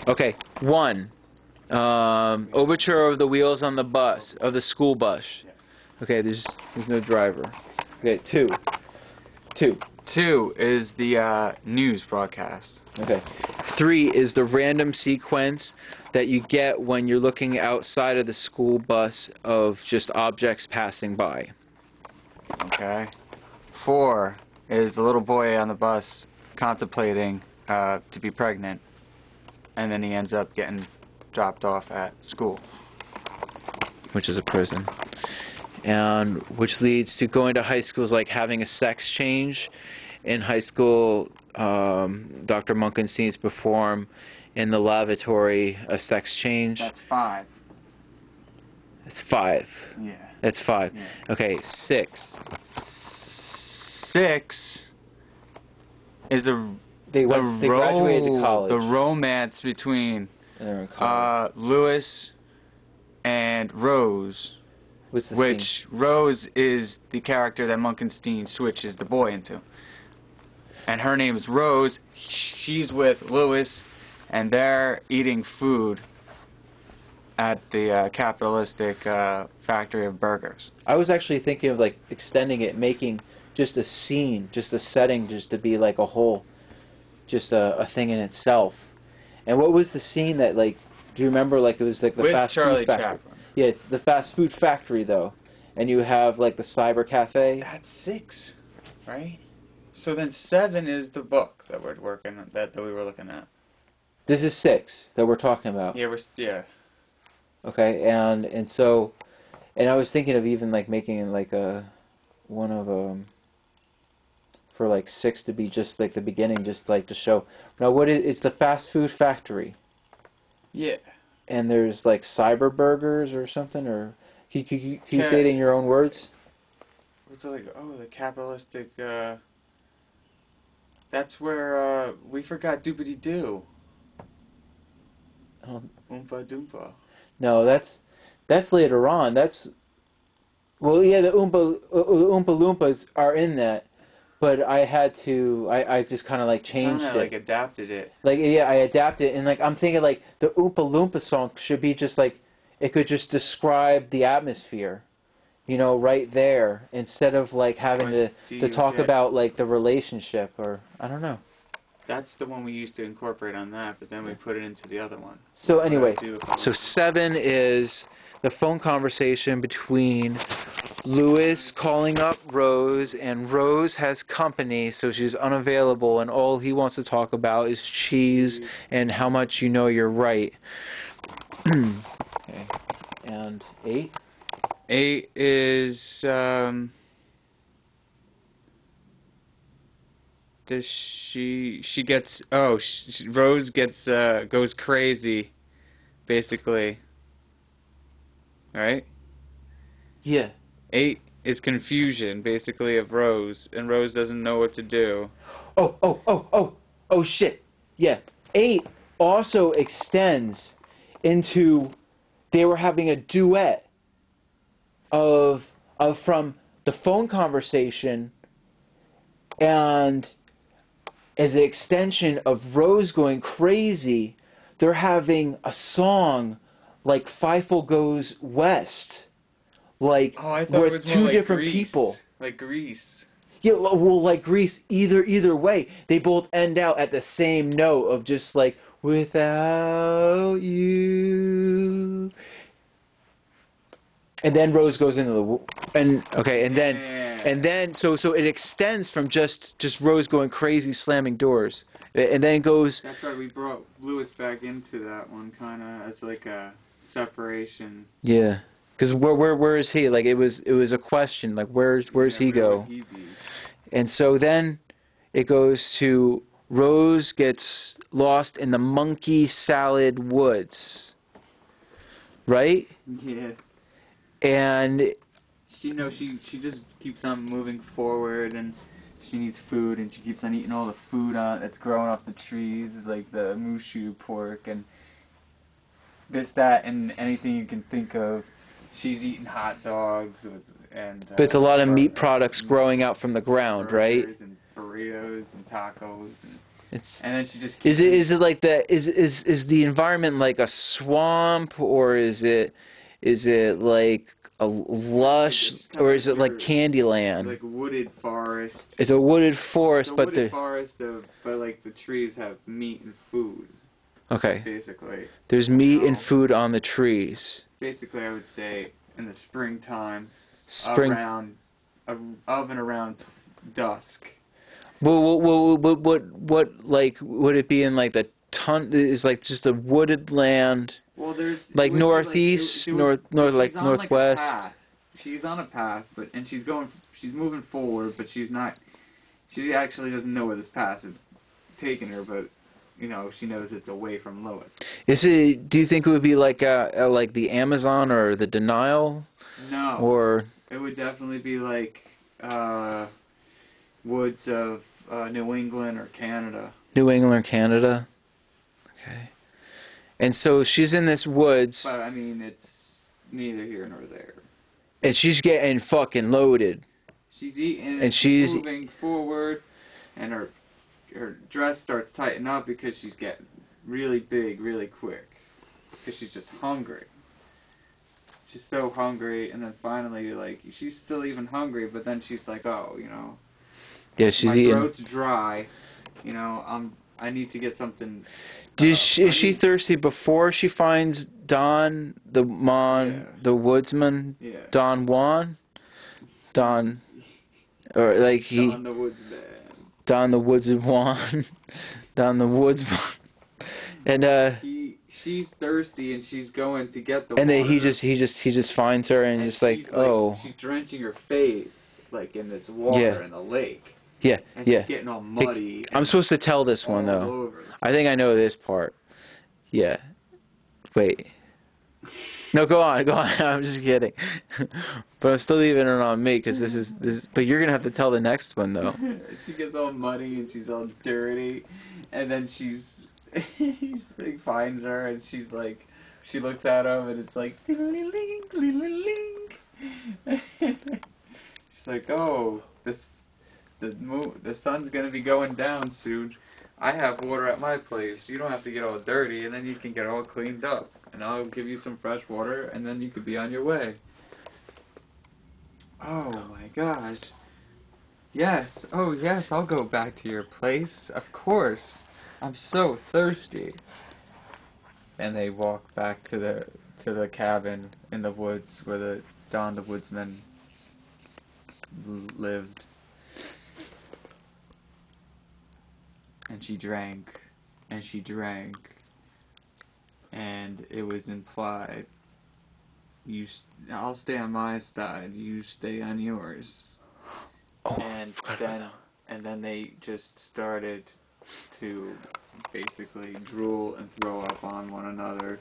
Okay, 1. Overture of the wheels on the bus, of the school bus. Okay, there's no driver. Okay, 2. 2 is the news broadcast. Okay. 3 is the random sequence that you get when you're looking outside of the school bus of just objects passing by. Okay. 4 is the little boy on the bus contemplating to be pregnant, and then he ends up getting dropped off at school, which is a prison. And which leads to going to high schools, like having a sex change. In high school, Dr. Munkenstein's perform in the lavatory a sex change. That's 5. It's 5. Yeah. That's 5. Yeah. Okay, 6. 6 is they graduated to college. The romance between Lewis and Rose, which scene? Rose is the character that Munkenstein switches the boy into. And her name is Rose. She's with Lewis, and they're eating food at the capitalistic factory of burgers. I was actually thinking of like extending it, making just a scene, just a setting, just to be like a whole, just a thing in itself. And what was the scene that, like, do you remember, like, it was like the with fast Charlie food factory? Chaplin. Yeah, it's the fast food factory though, and you have like the cyber cafe. That's 6, right? So then 7 is the book that we're working on, that we were looking at. This is 6 that we're talking about. Yeah, Okay, and I was thinking of even like making like one of for like 6 to be just like the beginning, just like to show. Now, what is it's the fast food factory? Yeah. And there's like cyber burgers or something, or can you say it in your own words? What's it like? Oh, the capitalistic. That's where we forgot Doopity Doo. Oompa Doompa. No, that's later on. That's well, yeah, the Oompa Loompas are in that, but I just kind of like changed it. Like adapted it. Like, yeah, I adapted it, and like I'm thinking like the Oompa Loompa song should be just like it could just describe the atmosphere, you know, right there, instead of like having to talk about like the relationship, or I don't know. That's the one we used to incorporate on that, but then we put it into the other one. So anyway, so 7 is the phone conversation between Lewis calling up Rose, and Rose has company, so she's unavailable, and all he wants to talk about is cheese and how much you know you're right. Okay. And 8? 8 is Rose goes crazy, basically. Right? Yeah. 8 is confusion, basically, of Rose, and Rose doesn't know what to do. Oh shit. Yeah. 8 also extends into they were having a duet of from the phone conversation, and as an extension of Rose going crazy, they're having a song like Feifel Goes West, like where 2 different people, like Grease. Yeah, well, like Grease. Either way, they both end out at the same note of just like without you. And then Rose goes into the and then so it extends from just Rose going crazy slamming doors, and then it goes. That's why we brought Lewis back into that one, kind of as like a separation. Yeah, because where is he? Like it was a question. Like where's he go? He be? And so then it goes to Rose gets lost in the monkey salad woods. Right? Yeah. And she just keeps on moving forward, and she needs food, and she keeps on eating all the food that's growing off the trees, like the mushu pork and this, that, and anything you can think of. She's eating hot dogs but it's a lot of meat products growing out from the ground, right? And burritos and tacos. It's. And then she just Is it like the is the environment like a swamp, or is it like a lush, or is it like Candyland? like a wooded forest. It's a wooded forest, It's a but wooded forest but like the trees have meat and food. okay. Basically. There's meat and food on the trees. Basically, I would say in the springtime, Spring. around dusk. What like would it be in like the is like just a wooded land? Well, there's like northeast, north like northwest. Like a path. She's on a path, and she's moving forward, but she actually doesn't know where this path is taking her, but you know, she knows it's away from Lois. Is it? Do you think it would be like like the Amazon or the Denial? No. Or it would definitely be like woods of New England or Canada. New England, Canada. Okay. And so she's in this woods. But I mean, it's neither here nor there. And she's getting fucking loaded. She's eating. And she's moving forward, and her dress starts tightening up because she's getting really big, really quick. Because she's just hungry. She's so hungry, and then finally, like, she's still even hungry, but then she's like, oh, you know, yeah, she's my eating. throat's dry. You know, I need to get something. Is she thirsty before she finds Don, the woodsman? Yeah. Don Juan? Don, or like he... Don the woodsman. Don the woodsman. Don the woodsman. And she's thirsty and she's going to get the and water. then he just finds her and just like, oh. She's drenching her face like in this water in the lake. Yeah, and yeah. She's getting all muddy. I'm supposed to tell this one though. Over. I think I know this part. Yeah. Wait. No, go on. I'm just kidding. But I'm still leaving it on me because this is. But you're gonna have to tell the next one though. She gets all muddy and she's all dirty, and then he like, finds her and she's like, she looks at him and it's like, she's like, oh, the sun's gonna be going down soon. I have water at my place. You don't have to get all dirty, and then you can get all cleaned up. And I'll give you some fresh water, and then you could be on your way. Oh my gosh. Yes. Oh yes, I'll go back to your place. Of course. I'm so thirsty. And they walk back to the cabin in the woods where Don the woodsman lived. And she drank, and she drank, and it was implied, I'll stay on my side, you stay on yours. Oh, and then they just started to basically drool and throw up on one another.